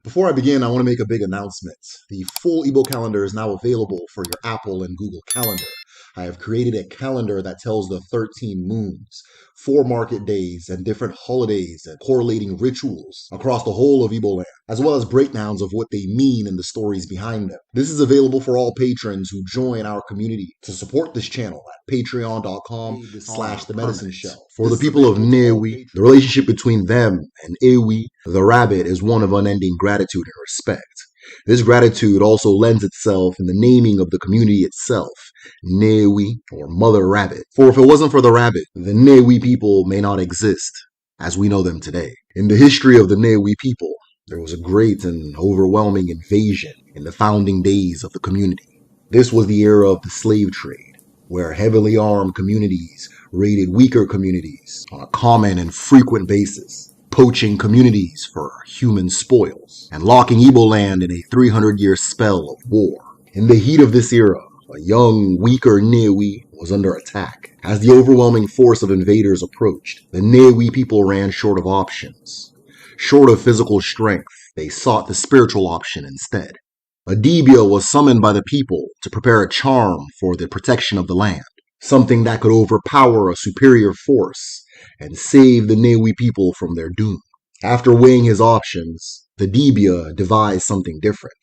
Before I begin, I want to make a big announcement. The full Igbo calendar is now available for your Apple and Google Calendar. I have created a calendar that tells the 13 moons, 4 market days, and different holidays and correlating rituals across the whole of Igboland, as well as breakdowns of what they mean and the stories behind them. This is available for all patrons who join our community to support this channel at patreon.com/The Medicine Show. For the people of Nnewi, the relationship between them and Nnewi, the rabbit, is one of unending gratitude and respect. This gratitude also lends itself in the naming of the community itself, Nnewi, or Mother Rabbit. For if it wasn't for the rabbit, the Nnewi people may not exist as we know them today. In the history of the Nnewi people, there was a great and overwhelming invasion in the founding days of the community. This was the era of the slave trade, where heavily armed communities raided weaker communities on a common and frequent basis, poaching communities for human spoils, and locking Igboland in a 300-year spell of war. In the heat of this era, a young, weaker Nnewi was under attack. As the overwhelming force of invaders approached, the Nnewi people ran short of options. Short of physical strength, they sought the spiritual option instead. A dibia was summoned by the people to prepare a charm for the protection of the land, something that could overpower a superior force and save the Nnewi people from their doom. After weighing his options, the dibia devised something different.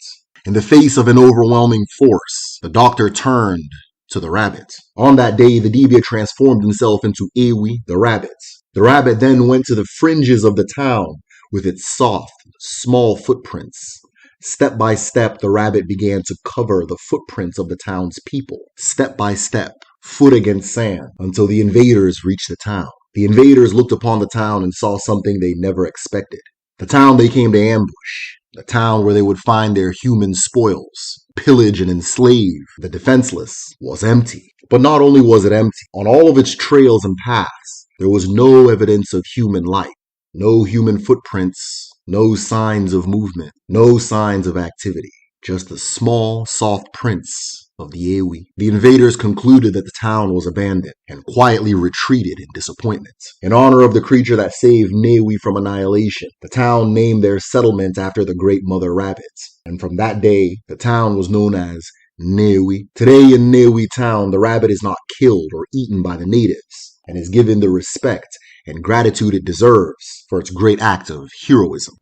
In the face of an overwhelming force, the doctor turned to the rabbit. On that day, the dibia transformed himself into Nnewi, the rabbit. The rabbit then went to the fringes of the town with its soft, small footprints. Step by step, the rabbit began to cover the footprints of the town's people. Step by step, foot against sand, until the invaders reached the town. The invaders looked upon the town and saw something they never expected. The town they came to ambush. The town where they would find their human spoils, pillage and enslave the defenseless, was empty. But not only was it empty, on all of its trails and paths, there was no evidence of human life. No human footprints, no signs of movement, no signs of activity. Just the small, soft prints of the Nnewi. The invaders concluded that the town was abandoned and quietly retreated in disappointment. In honor of the creature that saved Nnewi from annihilation, the town named their settlement after the great mother rabbit. And from that day, the town was known as Nnewi. Today in Nnewi town, the rabbit is not killed or eaten by the natives and is given the respect and gratitude it deserves for its great act of heroism.